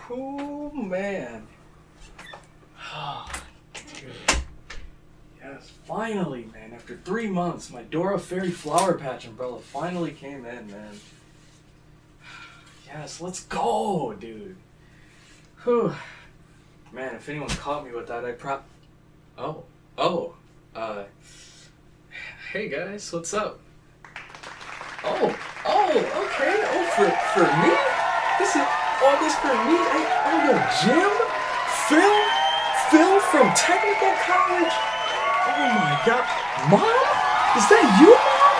Oh man. Oh, dude. Yes, finally, man. After 3 months, my Dora Fairy Flower Patch umbrella finally came in, man. Yes, let's go, dude. Whew. Man, if anyone caught me with that, I'd hey guys, what's up? Okay. For me? This is all this for me? Yo, Jim? Phil from Technical College? Oh my god. Mom? Is that you, Mom?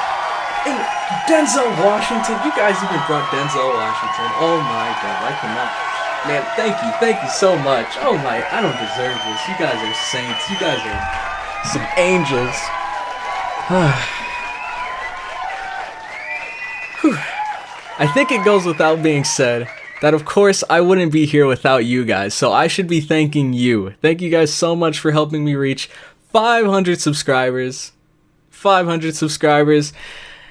And Denzel Washington? You guys even brought Denzel Washington. Oh my god, I cannot. Man, thank you so much. Oh my, I don't deserve this. You guys are saints. You guys are some angels. I think it goes without being said that of course I wouldn't be here without you guys, so I should be thanking you. Thank you guys so much for helping me reach 500 subscribers. 500 subscribers.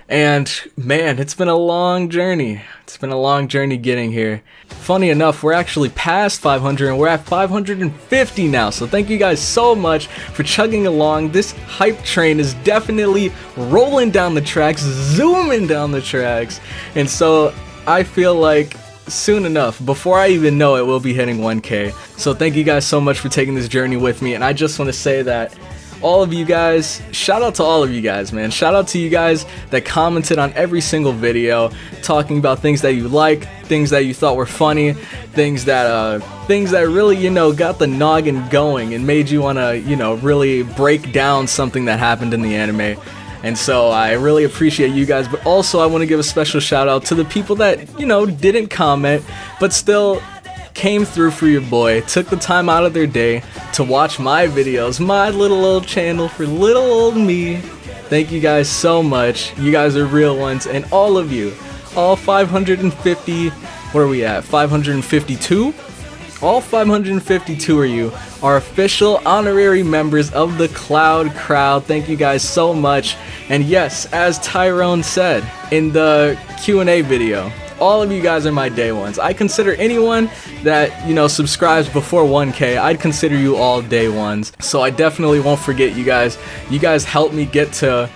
And man, it's been a long journey. It's been a long journey getting here. Funny enough, we're actually past 500 and we're at 550 now. So thank you guys so much for chugging along. This hype train is definitely rolling down the tracks, zooming down the tracks. And so I feel like soon enough, before I even know it, we'll be hitting 1K. So thank you guys so much for taking this journey with me. And I just want to say that all of you guys, shout out to all of you guys, man. Shout out to you guys that commented on every single video, talking about things that you like, things that you thought were funny, things that really, got the noggin going and made you want to, really break down something that happened in the anime. And so I really appreciate you guys, but also I want to give a special shout out to the people that, didn't comment, but still came through for your boy, took the time out of their day to watch my videos, my little old channel for little old me. Thank you guys so much. You guys are real ones, and all of you, all 550, where are we at? 552? All 552 of you are official honorary members of the CloudyCrow. Thank you guys so much. And yes, as Tyrone said in the Q&A video, all of you guys are my day ones. I consider anyone that, subscribes before 1K, I'd consider you all day ones. So I definitely won't forget you guys. You guys helped me get to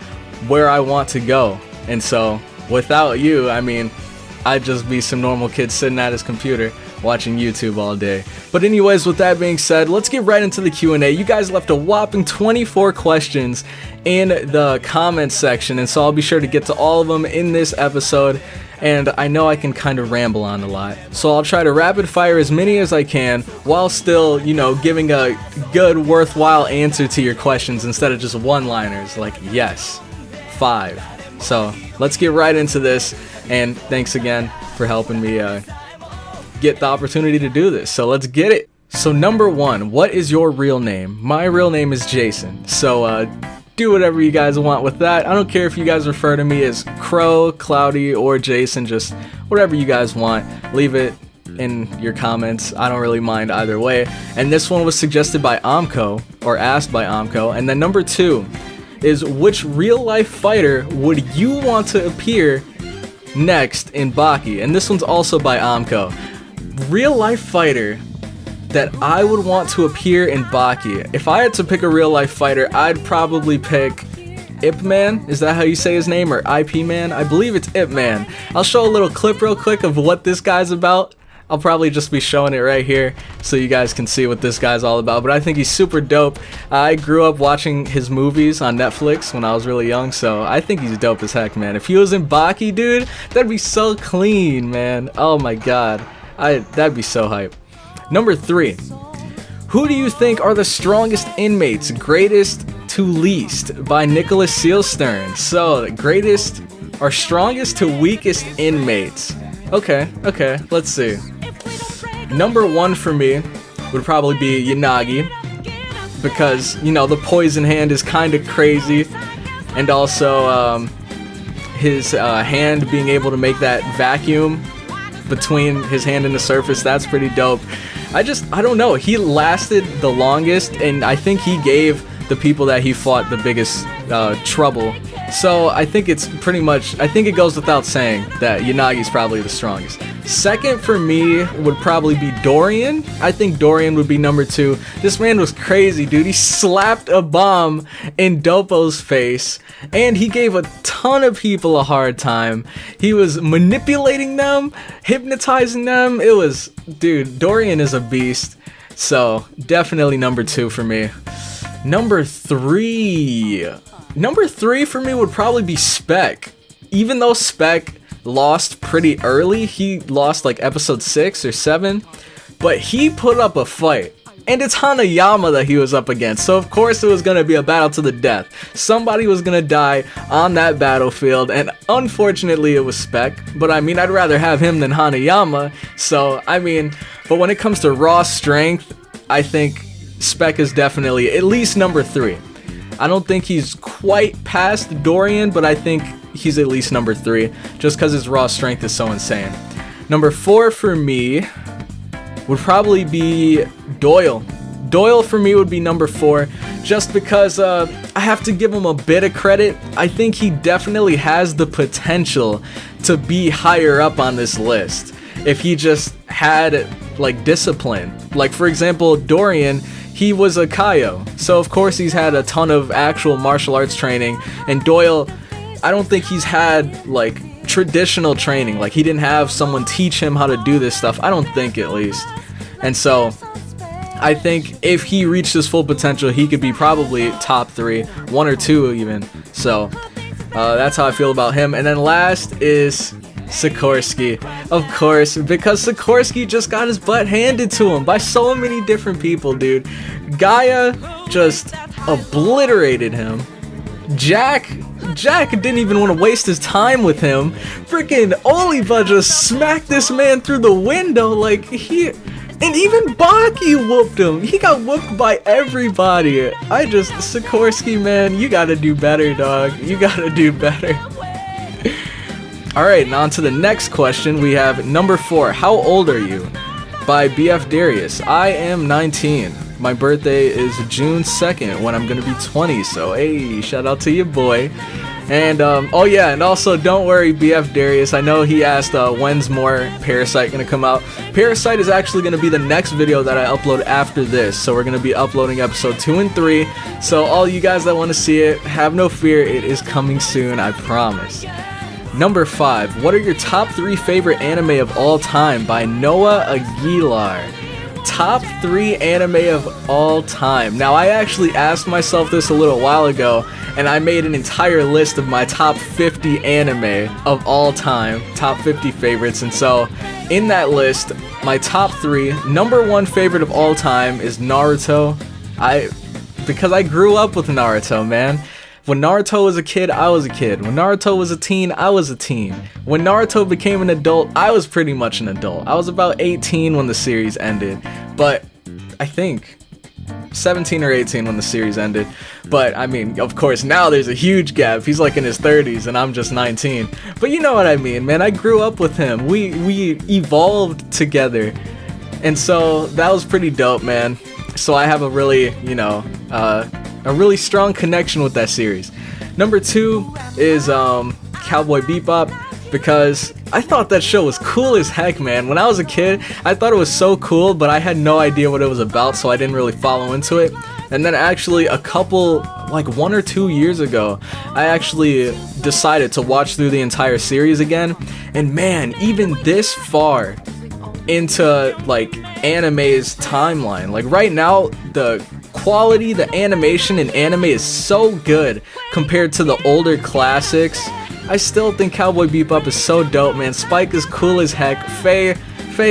where I want to go. And so without you, I'd just be some normal kid sitting at his computer watching YouTube all day. But anyways, with that being said, let's get right into the Q&A. You guys left a whopping 24 questions in the comments section, and so I'll be sure to get to all of them in this episode. And I know I can kind of ramble on a lot, so I'll try to rapid fire as many as I can while still, giving a good, worthwhile answer to your questions instead of just one-liners like yes, 5. So let's get right into this, and thanks again for helping me get the opportunity to do this. So let's get it. So number 1, what is your real name? My real name is Jason. So do whatever you guys want with that. I don't care if you guys refer to me as Crow, Cloudy, or Jason, just whatever you guys want. Leave it in your comments. I don't really mind either way. And this one was suggested by Amco, or asked by Amco. And then number 2 is, which real life fighter would you want to appear next in Baki? And this one's also by Amco. Real life fighter that I would want to appear in Baki. If I had to pick a real life fighter, I'd probably pick Ip Man. Is that how you say his name? Or IP Man? I believe it's Ip Man. I'll show a little clip real quick of what this guy's about. I'll probably just be showing it right here so you guys can see what this guy's all about. But I think he's super dope. I grew up watching his movies on Netflix when I was really young, so I think he's dope as heck, man. If he was in Baki, dude, that'd be so clean, man. Oh my god. That'd be so hype. Number 3, who do you think are the strongest inmates, greatest to least, by Nicholas Sealstern? So, greatest or strongest to weakest inmates. Okay, let's see. Number 1 for me would probably be Yanagi, because, the poison hand is kind of crazy, and also his hand being able to make that vacuum between his hand and the surface, that's pretty dope. I don't know, he lasted the longest, and I think he gave the people that he fought the biggest trouble. So I think it's pretty much, I think it goes without saying that Yanagi's probably the strongest. Second for me would probably be Dorian. I think Dorian would be number 2. This man was crazy, dude. He slapped a bomb in Doppo's face, and he gave a ton of people a hard time. He was manipulating them, hypnotizing them. It was, dude, Dorian is a beast. So definitely number 2 for me. Number 3 for me would probably be Spec. Even though Spec lost pretty early, he lost like episode 6 or 7, but he put up a fight. And it's Hanayama that he was up against, so of course it was going to be a battle to the death. Somebody was going to die on that battlefield, and unfortunately it was Spec. But I mean, I'd rather have him than Hanayama, so I mean, but when it comes to raw strength, I think Spec is definitely at least number 3. I don't think he's quite past Dorian, but I think he's at least number 3, just because his raw strength is so insane. Number 4 for me would probably be Doyle. Doyle for me would be number 4, just because I have to give him a bit of credit. I think he definitely has the potential to be higher up on this list if he just had like discipline. Like for example, Dorian, he was a Kaio, so of course he's had a ton of actual martial arts training, and Doyle, I don't think he's had like traditional training. Like he didn't have someone teach him how to do this stuff, I don't think, at least. And so I think if he reached his full potential, he could be probably top 3, 1 or 2 even. So that's how I feel about him. And then last is Sikorsky, of course, because Sikorsky just got his butt handed to him by so many different people, dude. Gaia just obliterated him. Jack didn't even want to waste his time with him. Freaking Oliva just smacked this man through the window, like and even Baki whooped him. He got whooped by everybody. Sikorsky, man, you gotta do better, dog. You gotta do better. Alright, now on to the next question. We have number 4, How Old Are You? By BF Darius. I am 19. My birthday is June 2nd when I'm gonna be 20, so hey, shout out to you, boy. And oh yeah, and also don't worry, BF Darius, I know he asked when's more Parasite gonna come out. Parasite is actually gonna be the next video that I upload after this, so we're gonna be uploading episode 2 and 3. So all you guys that want to see it, have no fear, it is coming soon, I promise. Number 5, what are your top 3 favorite anime of all time? By Noah Aguilar. Top 3 anime of all time. Now I actually asked myself this a little while ago, and I made an entire list of my top 50 anime of all time, top 50 favorites. And so in that list, my top 3, number 1 favorite of all time is Naruto. Because I grew up with Naruto, man. When Naruto was a kid, I was a kid. When Naruto was a teen, I was a teen. When Naruto became an adult, I was pretty much an adult. I was about 18 when the series ended, but I think 17 or 18 when the series ended. But I mean, of course, now there's a huge gap. He's like in his 30s and I'm just 19. But you know what I mean, man. I grew up with him. We evolved together. And so that was pretty dope, man. So I have a really, a really strong connection with that series. Number 2 is Cowboy Bebop, because I thought that show was cool as heck, man. When I was a kid, I thought it was so cool, but I had no idea what it was about, so I didn't really follow into it. And then actually a couple, like 1 or 2 years ago, I actually decided to watch through the entire series again. And man, even this far into like anime's timeline, like right now, the quality, the animation in anime is so good compared to the older classics. I still think Cowboy Bebop is so dope, man. Spike is cool as heck. Faye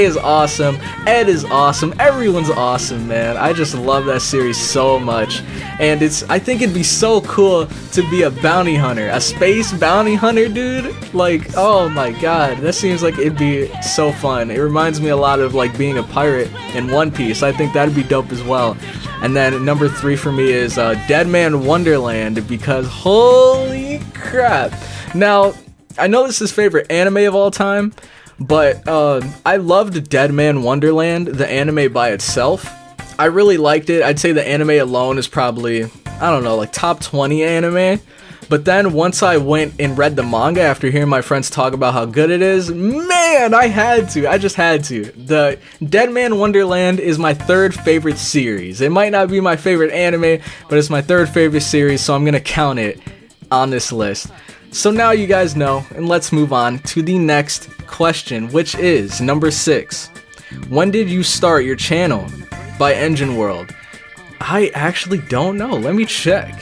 is awesome. Ed is awesome. Everyone's awesome, man. I just love that series so much. And I think it'd be so cool to be a bounty hunter, a space bounty hunter, dude. Like, oh my god, that seems like it'd be so fun. It reminds me a lot of like being a pirate in One Piece. I think that'd be dope as well. And then number 3 for me is Dead Man Wonderland, because holy crap. Now, I know this is favorite anime of all time, but I loved Dead Man Wonderland, the anime by itself. I really liked it. I'd say the anime alone is probably I don't know, like top 20 anime. But then once I went and read the manga after hearing my friends talk about how good it is, man, I just had to. The Dead Man Wonderland is my third favorite series. It might not be my favorite anime, but it's my third favorite series, so I'm gonna count it on this list. So now you guys know, and let's move on to the next question, which is number 6. When did you start your channel? By Engine World. I actually don't know. Let me check.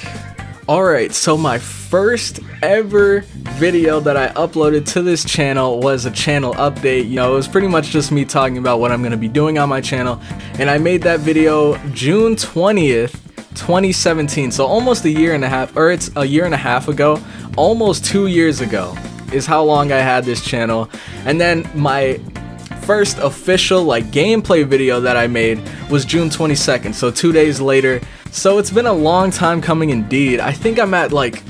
Alright, so my first ever video that I uploaded to this channel was a channel update. You know, it was pretty much just me talking about what I'm going to be doing on my channel. And I made that video June 20th, 2017. So almost a year and a half, or it's a year and a half ago. Almost 2 years ago is how long I had this channel. And then my first official like gameplay video that I made was June 22nd, so 2 days later. So it's been a long time coming indeed. I think I'm at like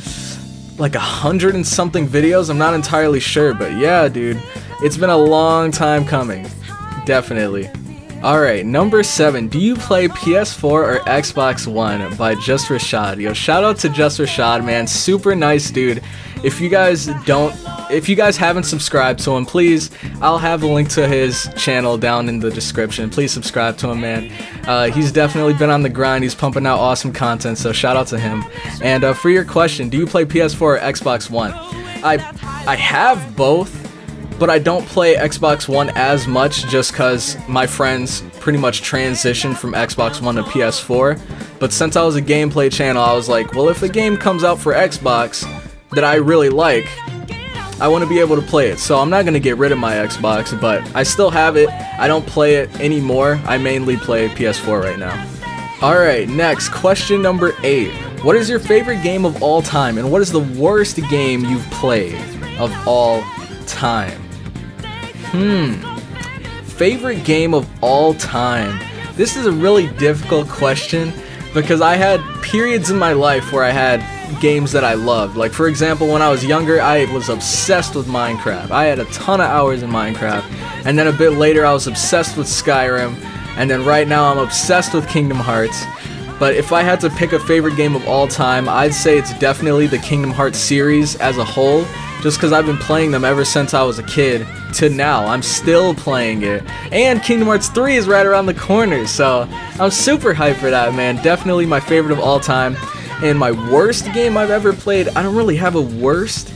100 and something videos. I'm not entirely sure, but yeah, dude, it's been a long time coming. Definitely. Alright, number 7. Do you play PS4 or Xbox One? By Just Rashad. Yo, shout out to Just Rashad, man. Super nice dude. If you guys haven't subscribed to him, please, I'll have a link to his channel down in the description. Please subscribe to him, man. He's definitely been on the grind. He's pumping out awesome content, so shout out to him. And for your question, do you play PS4 or Xbox One? I have both, but I don't play Xbox One as much just because my friends pretty much transitioned from Xbox One to PS4. But since I was a gameplay channel, I was like, well, if a game comes out for Xbox that I really like, I want to be able to play it. So I'm not going to get rid of my Xbox, but I still have it. I don't play it anymore. I mainly play PS4 right now. Alright, next, question number 8. What is your favorite game of all time, and what is the worst game you've played of all time? Favorite game of all time. This is a really difficult question because I had periods in my life where I had games that I loved. Like, for example, when I was younger, I was obsessed with Minecraft. I had a ton of hours in Minecraft. And then a bit later, I was obsessed with Skyrim. And then right now, I'm obsessed with Kingdom Hearts. But if I had to pick a favorite game of all time, I'd say it's definitely the Kingdom Hearts series as a whole. Just because I've been playing them ever since I was a kid to now. I'm still playing it. And Kingdom Hearts 3 is right around the corner. So I'm super hyped for that, man. Definitely my favorite of all time. And my worst game I've ever played, I don't really have a worst,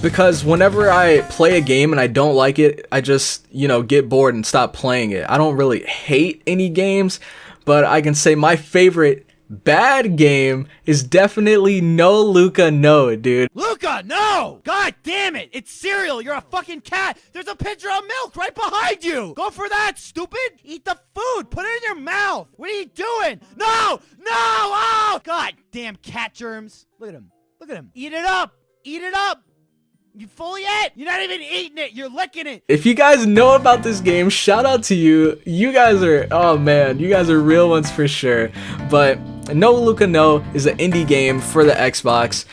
because whenever I play a game and I don't like it, I just, get bored and stop playing it. I don't really hate any games, but I can say my favorite bad game is definitely No Luca No, dude. Luca, no! God damn it! It's cereal! You're a fucking cat! There's a pitcher of milk right behind you! Go for that, stupid! Eat the food! Put it in your mouth! What are you doing? No! No! Oh! God damn cat germs! Look at him. Look at him. Eat it up! Eat it up! You full yet? You're not even eating it! You're licking it! If you guys know about this game, shout out to you. You guys are, oh man, you guys are real ones for sure. But No Luca No is an indie game for the Xbox.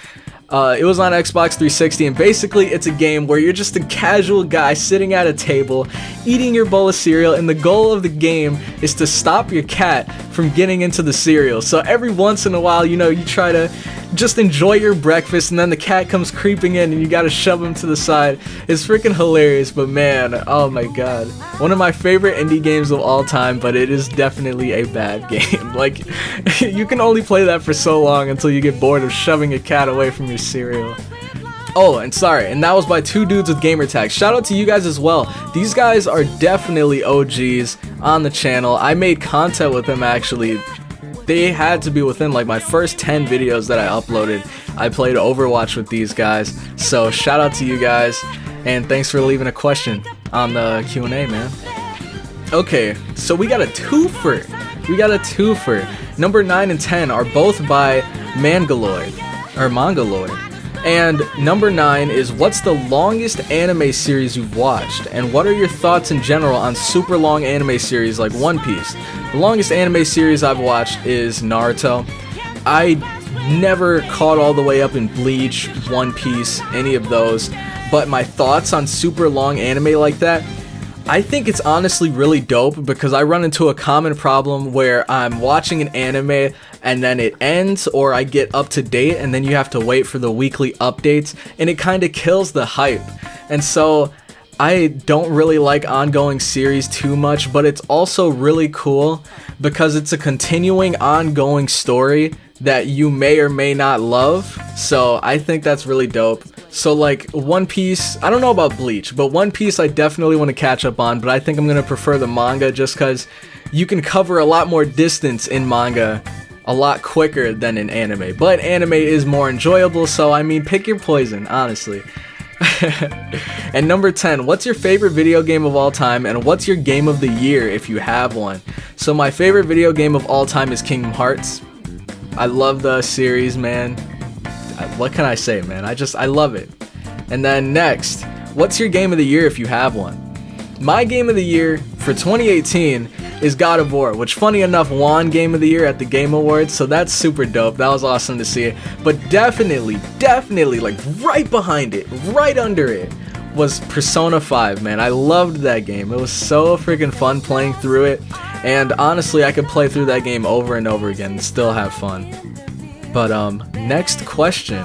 It was on Xbox 360, and basically it's a game where you're just a casual guy sitting at a table, eating your bowl of cereal, and the goal of the game is to stop your cat from getting into the cereal. So every once in a while, you try to just enjoy your breakfast, and then the cat comes creeping in, and you gotta shove him to the side. It's freaking hilarious, but man, oh my god. One of my favorite indie games of all time, but it is definitely a bad game. Like, you can only play that for so long until you get bored of shoving a cat away from your cereal. Oh, and that was by two dudes with gamer tags. Shout out to you guys as well. These guys are definitely OGs on the channel. I made content with them actually. They had to be within like my first 10 videos that I uploaded. I played Overwatch with these guys. So shout out to you guys, and thanks for leaving a question on the Q&A, man. Okay, so we got a twofer. Number 9 and 10 are both by Mangaloid. And number 9 is, what's the longest anime series you've watched? And what are your thoughts in general on super long anime series like One Piece? The longest anime series I've watched is Naruto. I never caught all the way up in Bleach, One Piece, any of those. But my thoughts on super long anime like that, I think it's honestly really dope because I run into a common problem where I'm watching an anime and then it ends, or I get up to date and then you have to wait for the weekly updates, and it kind of kills the hype. And so I don't really like ongoing series too much, but it's also really cool because it's a continuing ongoing story that you may or may not love. So I think that's really dope. So like One Piece, I don't know about Bleach, but One Piece I definitely want to catch up on, but I think I'm going to prefer the manga just because you can cover a lot more distance in manga a lot quicker than in anime. But anime is more enjoyable, so I mean, pick your poison, honestly. And number 10, what's your favorite video game of all time, and what's your game of the year if you have one? So my favorite video game of all time is Kingdom Hearts. I love the series, man. What can I say, man? I love it. And then next, what's your game of the year if you have one? My game of the year for 2018 is God of War, which funny enough won Game of the Year at the Game Awards, so that's super dope. That was awesome to see. But definitely, like right behind it, right under it, was Persona 5, man. I loved that game. It was so freaking fun playing through it, and honestly, I could play through that game over and over again and still have fun. But next question,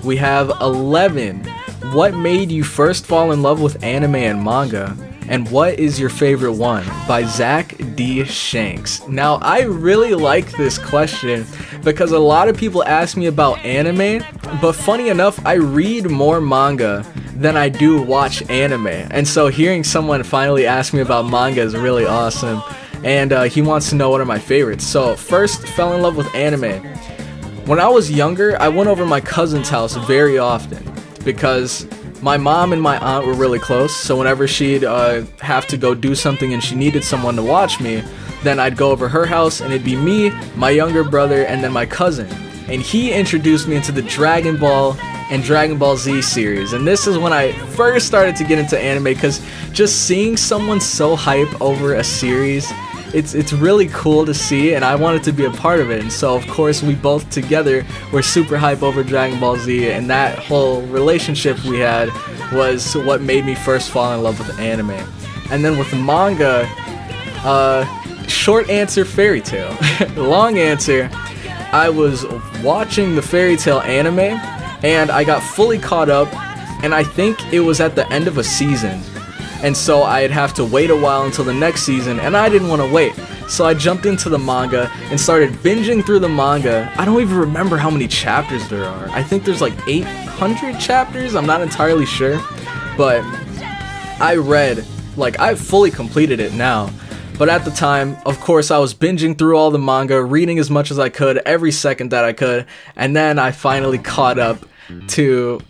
we have 11. What made you first fall in love with anime and manga? And what is your favorite one? By Zach D. Shanks. Now, I really like this question because a lot of people ask me about anime, but funny enough, I read more manga than I do watch anime. And so hearing someone finally ask me about manga is really awesome. And he wants to know what are my favorites. So first, fell in love with anime. When I was younger, I went over my cousin's house very often because my mom and my aunt were really close, so whenever she'd have to go do something and she needed someone to watch me, then I'd go over her house and it'd be me, my younger brother, and then my cousin. And he introduced me into the Dragon Ball and Dragon Ball Z series, and this is when I first started to get into anime because just seeing someone so hype over a series, it's really cool to see, and I wanted to be a part of it. And so of course we both together were super hype over Dragon Ball Z, and that whole relationship we had was what made me first fall in love with anime. And then with manga, short answer, Fairy Tail. Long answer, I was watching the Fairy Tail anime and I got fully caught up, and I think it was at the end of a season. And so I'd have to wait a while until the next season, and I didn't want to wait. So I jumped into the manga and started binging through the manga. I don't even remember how many chapters there are. I think there's like 800 chapters, I'm not entirely sure. But I've fully completed it now. But at the time, of course, I was binging through all the manga, reading as much as I could, every second that I could. And then I finally caught up to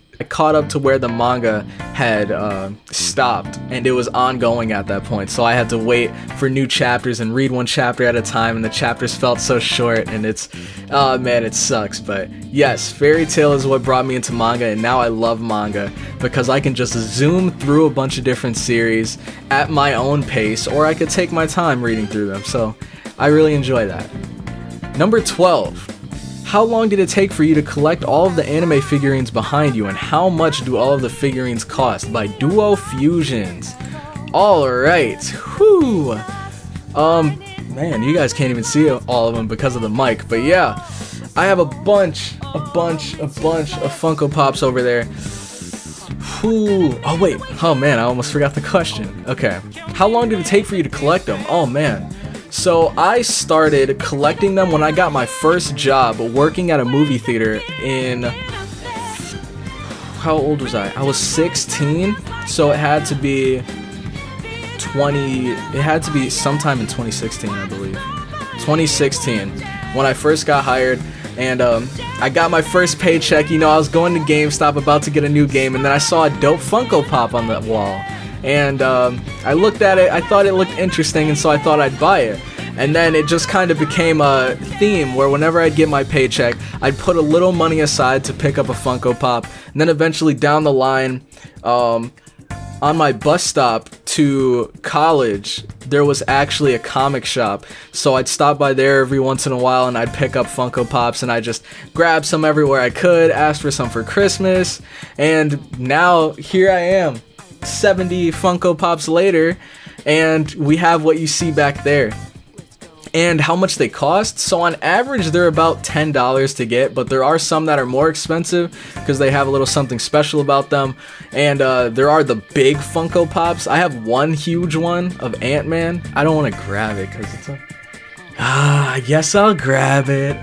where the manga had stopped, and it was ongoing at that point, so I had to wait for new chapters and read one chapter at a time, and the chapters felt so short, and it sucks. But yes, Fairy Tail is what brought me into manga, and now I love manga because I can just zoom through a bunch of different series at my own pace, or I could take my time reading through them, so I really enjoy that. Number 12. How long did it take for you to collect all of the anime figurines behind you, and how much do all of the figurines cost? By Duo Fusions. Alright, whew. Man, you guys can't even see all of them because of the mic, but yeah. I have a bunch of Funko Pops over there. Whew. Oh wait, oh man, I almost forgot the question. Okay, how long did it take for you to collect them? Oh man. So I started collecting them when I got my first job working at a movie theater in, how old was I? I was 16, so it had to be sometime in 2016, I believe. 2016, when I first got hired, and I got my first paycheck. You know, I was going to GameStop about to get a new game, and then I saw a dope Funko Pop on the wall. And I looked at it, I thought it looked interesting, and so I thought I'd buy it. And then it just kind of became a theme where whenever I'd get my paycheck, I'd put a little money aside to pick up a Funko Pop. And then eventually down the line, on my bus stop to college, there was actually a comic shop. So I'd stop by there every once in a while and I'd pick up Funko Pops, and I'd just grab some everywhere I could, ask for some for Christmas. And now here I am, 70 Funko Pops later, and we have what you see back there. and how much they cost. So on average, they're about $10 to get, but there are some that are more expensive because they have a little something special about them. And there are the big Funko Pops. I have one huge one of Ant-Man. I don't want to grab it because it's a... I guess I'll grab it.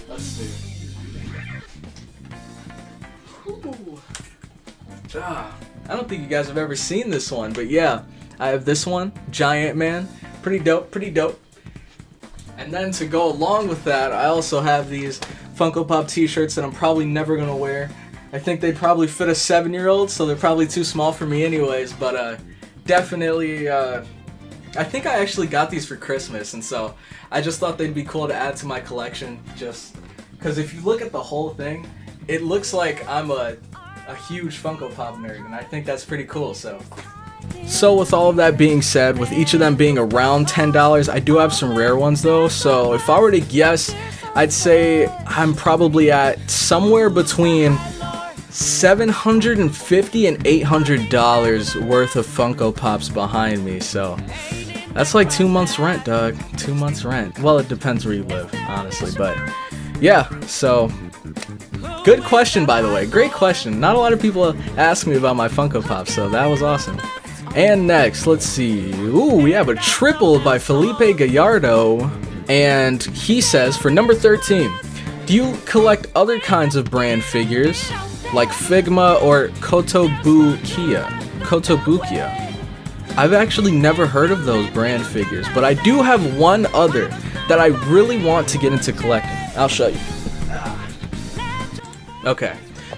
Let's see. I don't think you guys have ever seen this one, but yeah, I have this one, Giant Man. Pretty dope, pretty dope. And then to go along with that, I also have these Funko Pop t-shirts that I'm probably never gonna wear. I think they'd probably fit a 7-year-old, so they're probably too small for me anyways, but definitely, I think I actually got these for Christmas, and so I just thought they'd be cool to add to my collection, just because if you look at the whole thing, it looks like I'm a huge Funko Pop nerd, and I think that's pretty cool. So with all of that being said, with each of them being around $10, I do have some rare ones though. So if I were to guess, I'd say I'm probably at somewhere between $750 and $800 worth of Funko Pops behind me. So that's like 2 months rent, dog. 2 months rent. Well, it depends where you live, honestly, but yeah, so good question, by the way. Great question. Not a lot of people ask me about my Funko Pop, so that was awesome. And next, let's see. Ooh, we have a triple by Felipe Gallardo. And he says, for number 13, do you collect other kinds of brand figures like Figma or Kotobukiya? I've actually never heard of those brand figures, but I do have one other that I really want to get into collecting. I'll show you. Okay,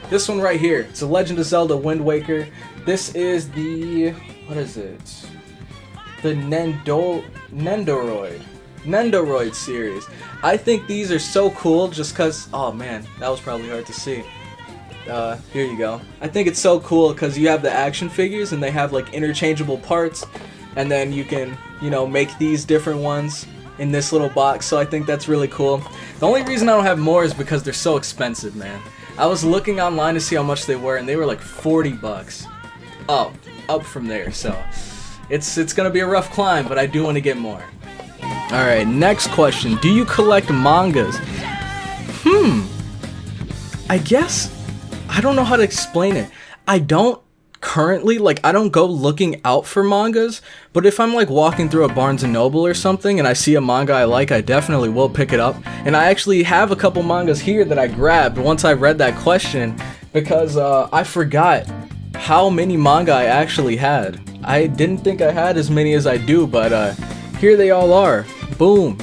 this one right here, it's a Legend of Zelda Wind Waker. This is the, what is it? The Nendoroid series. I think these are so cool just because, oh man, that was probably hard to see. Here you go. I think it's so cool because you have the action figures and they have like interchangeable parts, and then you can, you know, make these different ones in this little box, so I think that's really cool. The only reason I don't have more is because they're so expensive, man. I was looking online to see how much they were, and they were like 40 bucks. Oh, up from there, so it's gonna be a rough climb, but I do want to get more. Alright, next question. Do you collect mangas? I guess, I don't know how to explain it. I don't currently, like, I don't go looking out for mangas, but if I'm like walking through a Barnes & Noble or something and I see a manga I like, I definitely will pick it up. And I actually have a couple mangas here that I grabbed once I read that question because I forgot how many manga I actually had. I didn't think I had as many as I do, but here they all are. Boom.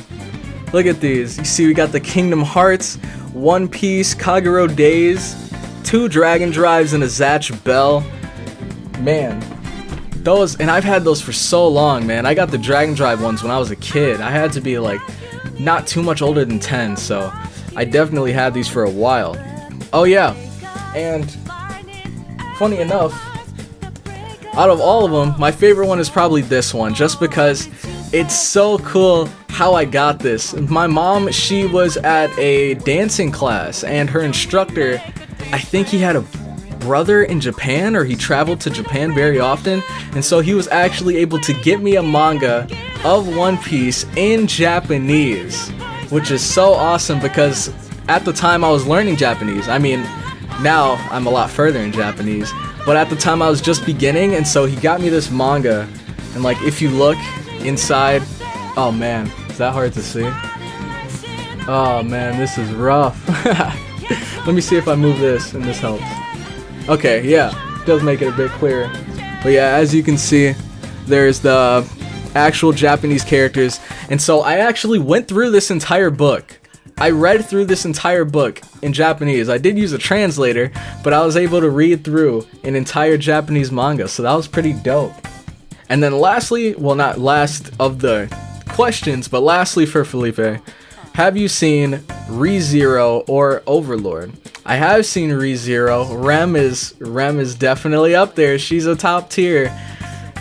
Look at these. You see we got the Kingdom Hearts, One Piece, Kagero Days, 2 Dragon Drives, and a Zatch Bell. Man, those, and I've had those for so long, man. I got the Dragon Drive ones when I was a kid. I had to be like not too much older than 10, so I definitely had these for a while. Oh yeah, and funny enough, out of all of them, my favorite one is probably this one, just because it's so cool how I got this. My mom, she was at a dancing class, and her instructor, I think he had a brother in Japan, or he traveled to Japan very often, and so he was actually able to get me a manga of One Piece in Japanese, which is so awesome because at the time I was learning Japanese. I mean, now I'm a lot further in Japanese, but at the time I was just beginning, and so he got me this manga, and like if you look inside, oh man, is that hard to see? Oh man, this is rough. Let me see if I move this and this helps. Okay, yeah, does make it a bit clearer. But yeah, as you can see, there's the actual Japanese characters. And so I actually went through this entire book. I read through this entire book in Japanese. I did use a translator, but I was able to read through an entire Japanese manga, so that was pretty dope. And then lastly, well, not last of the questions, but lastly for Felipe, have you seen ReZero or Overlord? I have seen ReZero. Rem is definitely up there. She's a top tier.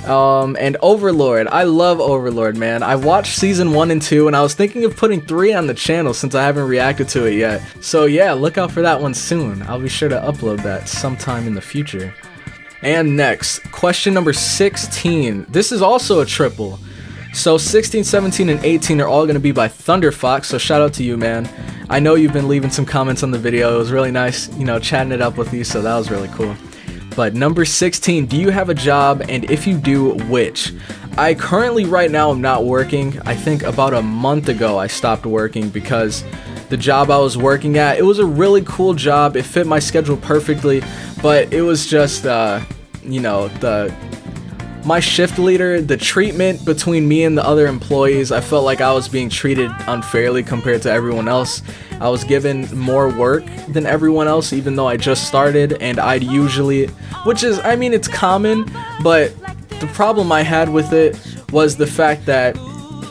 And Overlord. I love Overlord, man. I watched season 1 and 2, and I was thinking of putting 3 on the channel since I haven't reacted to it yet. So yeah, look out for that one soon. I'll be sure to upload that sometime in the future. And next, question number 16. This is also a triple. So 16, 17, and 18 are all going to be by Thunderfox, so shout out to you, man. I know you've been leaving some comments on the video. It was really nice, you know, chatting it up with you, so that was really cool. But number 16, do you have a job, and if you do, which? I currently right now am not working. I think about a month ago I stopped working because the job I was working at, it was a really cool job. It fit my schedule perfectly, but it was just, you know, my shift leader, the treatment between me and the other employees, I felt like I was being treated unfairly compared to everyone else. I was given more work than everyone else, even though I just started, and I'd usually, which is, I mean, it's common, but the problem I had with it was the fact that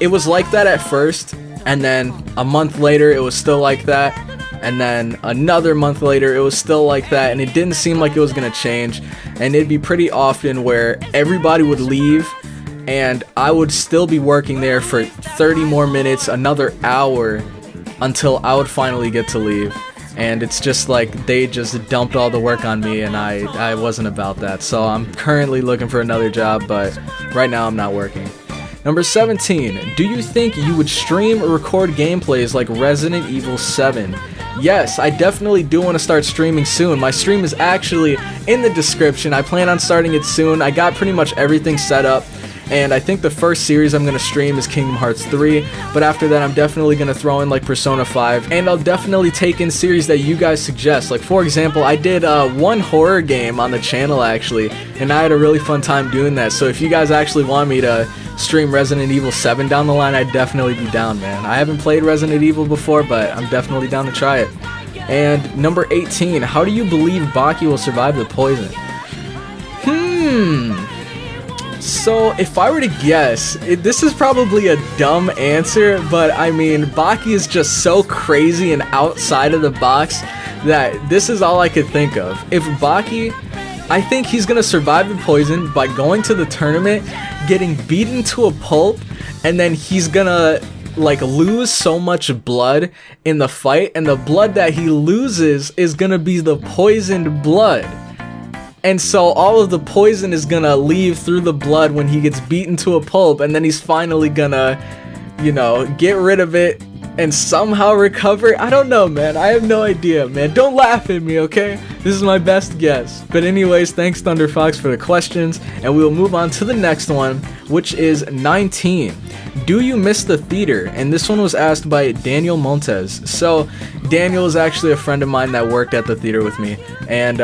it was like that at first, and then a month later it was still like that, and then another month later it was still like that, and it didn't seem like it was gonna change. And it'd be pretty often where everybody would leave and I would still be working there for 30 more minutes, another hour, until I would finally get to leave. And it's just like they just dumped all the work on me, and I wasn't about that. So I'm currently looking for another job, but right now I'm not working. Number 17, do you think you would stream or record gameplays like Resident Evil 7? Yes, I definitely do want to start streaming soon. My stream is actually in the description. I plan on starting it soon. I got pretty much everything set up, and I think the first series I'm going to stream is Kingdom Hearts 3, but after that I'm definitely going to throw in like Persona 5, and I'll definitely take in series that you guys suggest. Like for example, I did one horror game on the channel actually, and I had a really fun time doing that. So if you guys actually want me to stream Resident Evil 7 down the line, I'd definitely be down, man. I haven't played Resident Evil before, but I'm definitely down to try it. And number 18, how do you believe Baki will survive the poison? So if I were to guess, this is probably a dumb answer, but I mean, Baki is just so crazy and outside of the box that this is all I could think of. If Baki, I think he's gonna survive the poison by going to the tournament, getting beaten to a pulp, and then he's gonna like lose so much blood in the fight, and the blood that he loses is gonna be the poisoned blood. And so all of the poison is gonna leave through the blood when he gets beaten to a pulp, and then he's finally gonna, you know, get rid of it and somehow recover. I don't know, man. I have no idea, man. Don't laugh at me, okay? This is my best guess. But anyways, thanks Thunderfox for the questions, and we will move on to the next one, which is 19. Do you miss the theater? And this one was asked by Daniel Montes. So Daniel is actually a friend of mine that worked at the theater with me, and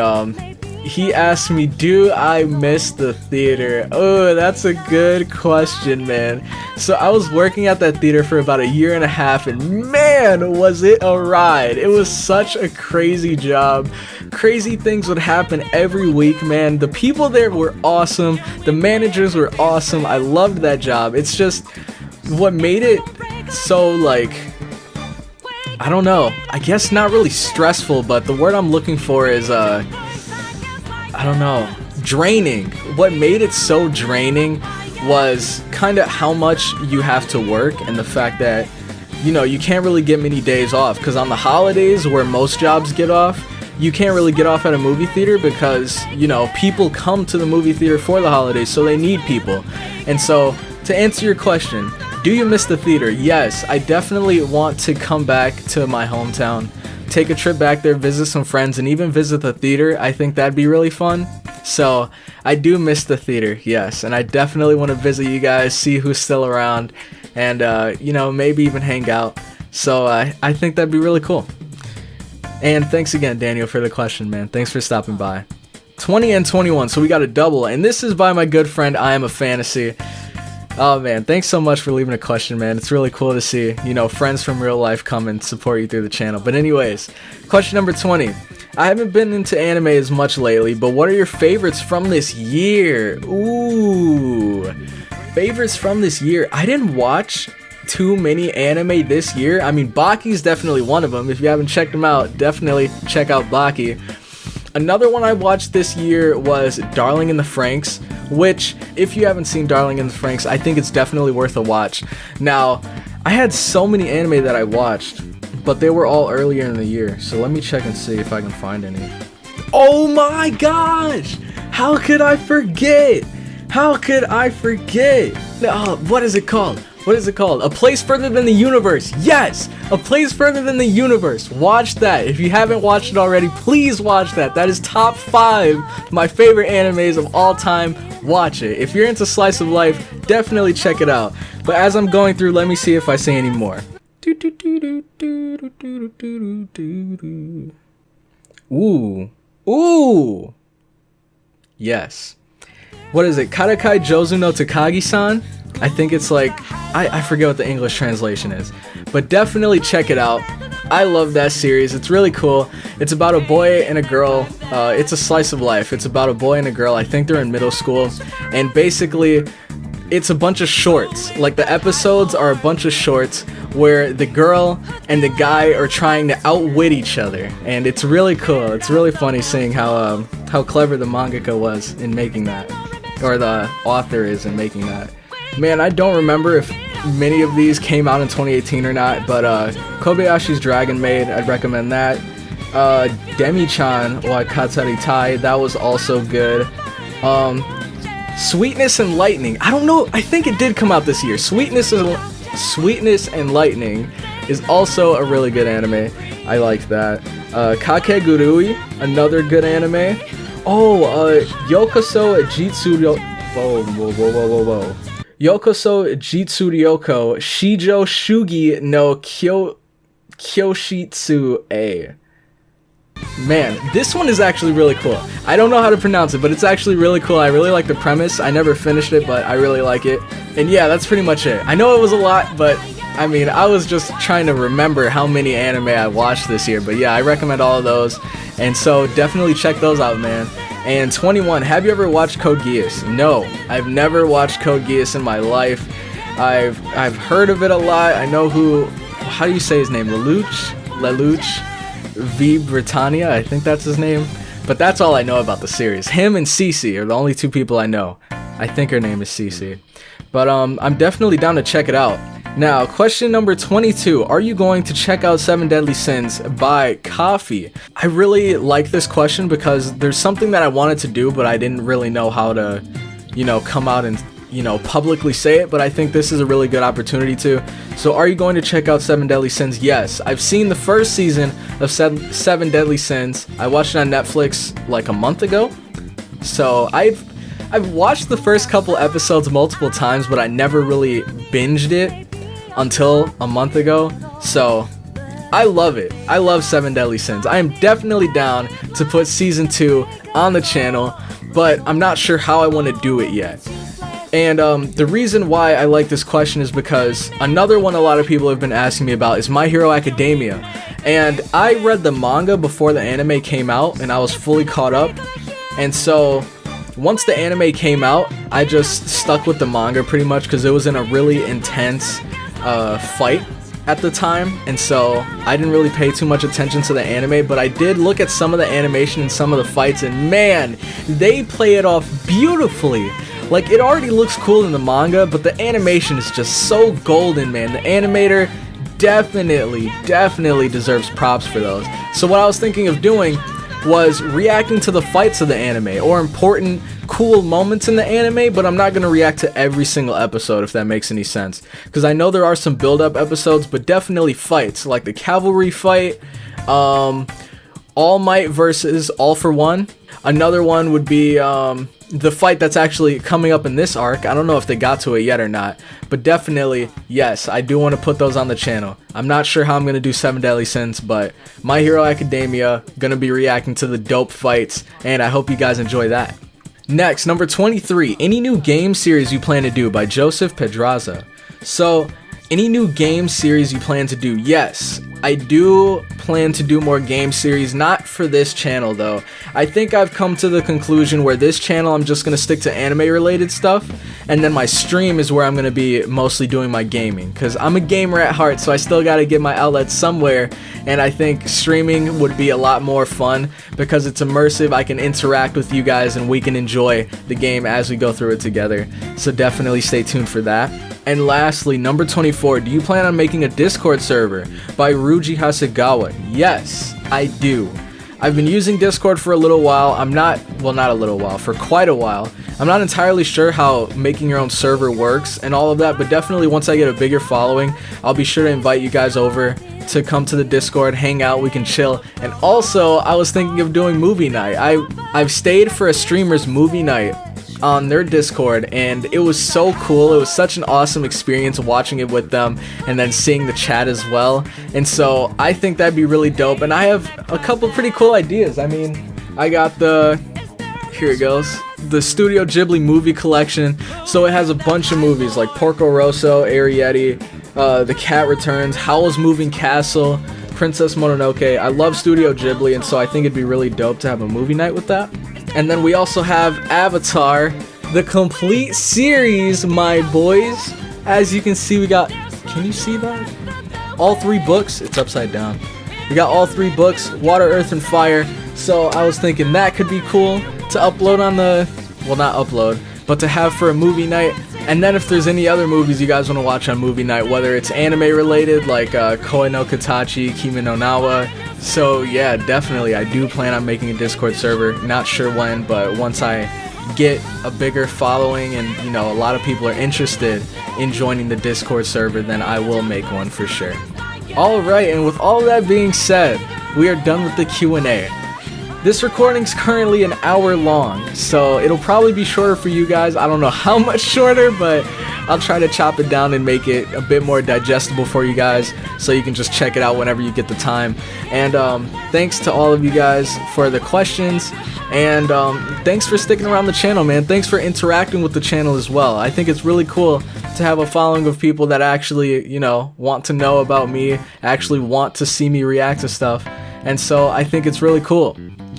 he asked me, do I miss the theater? Oh, that's a good question, man. So I was working at that theater for about a year and a half, and man, was it a ride. It was such a crazy job. Crazy things would happen every week, man. The people there were awesome. The managers were awesome. I loved that job. It's just what made it so, like, I don't know. I guess not really stressful, but the word I'm looking for is, I don't know, draining. What made it so draining was kind of how much you have to work, and the fact that, you know, you can't really get many days off, because on the holidays where most jobs get off, you can't really get off at a movie theater because, you know, people come to the movie theater for the holidays, so they need people. And so, to answer your question, do you miss the theater? Yes, I definitely want to come back to my hometown, take a trip back there, visit some friends, and even visit the theater. I think that'd be really fun. So I do miss the theater, yes, and I definitely want to visit you guys, see who's still around, and you know, maybe even hang out. So I think that'd be really cool. And thanks again, Daniel, for the question, man. Thanks for stopping by. 20 and 21, so we got a double, and this is by my good friend I Am a Fantasy. Oh man, thanks so much for leaving a question, man. It's really cool to see, you know, friends from real life come and support you through the channel. But anyways, question number 20. I haven't been into anime as much lately, but what are your favorites from this year? Ooh, favorites from this year. I didn't watch too many anime this year. I mean, Baki's definitely one of them. If you haven't checked them out, definitely check out Baki. Another one I watched this year was Darling in the Franxx, which, if you haven't seen Darling in the Franxx, I think it's definitely worth a watch. Now, I had so many anime that I watched, but they were all earlier in the year, so let me check and see if I can find any. Oh my gosh! How could I forget? How could I forget? What is it called? What is it called? A Place Further Than the Universe. Yes, A Place Further Than the Universe. Watch that. If you haven't watched it already, please watch that. That is top 5 my favorite animes of all time. Watch it. If you're into slice of life, definitely check it out. But as I'm going through, let me see if I see any more. Ooh. Yes. What is it? Karakai Jozu no Takagi-san? I think it's like, I forget what the English translation is. But definitely check it out. I love that series. It's really cool. It's about a boy and a girl. It's a slice of life. It's about a boy and a girl. I think they're in middle school. And basically, it's a bunch of shorts. Like, the episodes are a bunch of shorts where the girl and the guy are trying to outwit each other. And it's really cool. It's really funny seeing how clever the mangaka was in making that. Or the author is in making that. Man, I don't remember if many of these came out in 2018 or not, but Kobayashi's Dragon Maid, I'd recommend that. Demi-chan wa Katsari Tai, that was also good. Sweetness and Lightning, I don't know, I think it did come out this year. Sweetness and Lightning is also a really good anime. I like that. Kakegurui, another good anime. Yokoso Jitsuryo. Whoa. Yokoso Jitsuryoko Shijo Shugi no Kyoshitsu A. Man, this one is actually really cool. I don't know how to pronounce it, but it's actually really cool. I really like the premise. I never finished it, but I really like it. And yeah, that's pretty much it. I know it was a lot, but I mean, I was just trying to remember how many anime I watched this year. But yeah, I recommend all of those. And so definitely check those out, man. And 21, have you ever watched Code Geass? No, I've never watched Code Geass in my life. I've heard of it a lot. I know how do you say his name? Lelouch V. Britannia, I think that's his name. But that's all I know about the series. Him and Cece are the only 2 people I know. I think her name is Cece. But I'm definitely down to check it out. Now, question number 22. Are you going to check out 7 Deadly Sins by Coffee? I really like this question because there's something that I wanted to do, but I didn't really know how to, come out and, publicly say it. But I think this is a really good opportunity to. So are you going to check out 7 Deadly Sins? Yes. I've seen the first season of 7 Deadly Sins. I watched it on Netflix like a month ago. So I've watched the first couple episodes multiple times, but I never really binged it until a month ago. So I love it. I love 7 Deadly Sins. I am definitely down to put season 2 on the channel, but I'm not sure how I want to do it yet. And the reason why I like this question is because another one a lot of people have been asking me about is My Hero Academia. And I read the manga before the anime came out, and I was fully caught up. And so once the anime came out, I just stuck with the manga pretty much because it was in a really intense fight at the time, and so I didn't really pay too much attention to the anime, but I did look at some of the animation and some of the fights, and man, they play it off beautifully. Like, it already looks cool in the manga, but the animation is just so golden, man. The animator definitely deserves props for those. So what I was thinking of doing was reacting to the fights of the anime or important cool moments in the anime, but I'm not going to react to every single episode, if that makes any sense, because I know there are some build-up episodes, but definitely fights like the cavalry fight, All Might versus All for One. Another one would be the fight that's actually coming up in this arc. I don't know if they got to it yet or not, but definitely, yes, I do want to put those on the channel. I'm not sure how I'm going to do 7 Deadly Sins, but My Hero Academia, going to be reacting to the dope fights, and I hope you guys enjoy that. Next, number 23, any new game series you plan to do by Joseph Pedraza. So, any new game series you plan to do? Yes, I do plan to do more game series, not for this channel though. I think I've come to the conclusion where this channel I'm just going to stick to anime related stuff, and then my stream is where I'm going to be mostly doing my gaming, because I'm a gamer at heart, so I still got to get my outlet somewhere, and I think streaming would be a lot more fun because it's immersive. I can interact with you guys and we can enjoy the game as we go through it together, so definitely stay tuned for that. And lastly, number 24, do you plan on making a Discord server by Ruji Hasegawa? Yes, I do. I've been using Discord for a little while. Not a little while, for quite a while. I'm not entirely sure how making your own server works and all of that, but definitely once I get a bigger following, I'll be sure to invite you guys over to come to the Discord, hang out, we can chill. And also, I was thinking of doing movie night. I've stayed for a streamer's movie night on their Discord, and it was so cool. It was such an awesome experience watching it with them and then seeing the chat as well. And so I think that'd be really dope, and I have a couple pretty cool ideas. I mean, I got here it goes, the Studio Ghibli movie collection. So it has a bunch of movies like Porco Rosso, Arrietty, The Cat Returns, Howl's Moving Castle, Princess Mononoke. I love Studio Ghibli, and so I think it'd be really dope to have a movie night with that. And then we also have Avatar, the complete series, my boys. As you can see, we got, can you see that? All 3 books. It's upside down. We got all 3 books, Water, Earth, and Fire. So I was thinking that could be cool to upload on the, well, not upload, but to have for a movie night. And then if there's any other movies you guys want to watch on movie night, whether it's anime related like Koi no Katachi, Kimi no Nawa. So yeah, definitely I do plan on making a Discord server. Not sure when, but once I get a bigger following and, you know, a lot of people are interested in joining the Discord server, then I will make one for sure. Alright, and with all that being said, we are done with the Q&A. This recording's currently an hour long, so it'll probably be shorter for you guys. I don't know how much shorter, but I'll try to chop it down and make it a bit more digestible for you guys, so you can just check it out whenever you get the time. And thanks to all of you guys for the questions, and thanks for sticking around the channel, man. Thanks for interacting with the channel as well. I think it's really cool to have a following of people that actually, you know, want to know about me, actually want to see me react to stuff, and so I think it's really cool.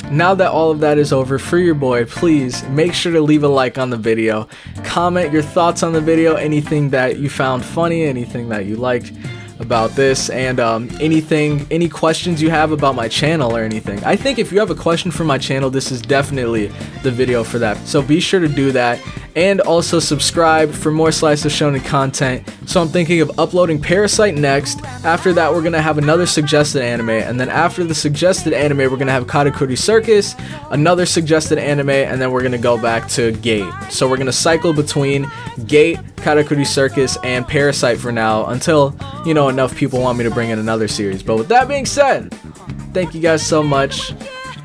Now that all of that is over, for your boy, please make sure to leave a like on the video, comment your thoughts on the video, anything that you found funny, anything that you liked about this, and any questions you have about my channel or anything. I think if you have a question for my channel, this is definitely the video for that, so be sure to do that. And also subscribe for more Slice of Shonen content. So I'm thinking of uploading Parasite next. After that, we're gonna have another suggested anime, and then after the suggested anime, we're gonna have Katakuri Circus, another suggested anime, and then we're gonna go back to Gate. So we're gonna cycle between Gate, Katakuri Circus, and Parasite for now, until, you know, enough people want me to bring in another series. But with that being said, thank you guys so much.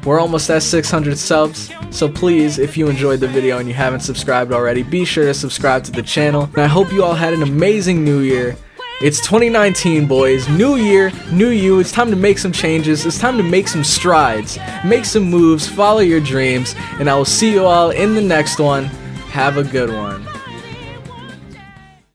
We're almost at 600 subs, so please, if you enjoyed the video and you haven't subscribed already, be sure to subscribe to the channel. And I hope you all had an amazing new year. It's 2019, boys. New year, new you. It's time to make some changes. It's time to make some strides, make some moves, follow your dreams, and I will see you all in the next one. Have a good one.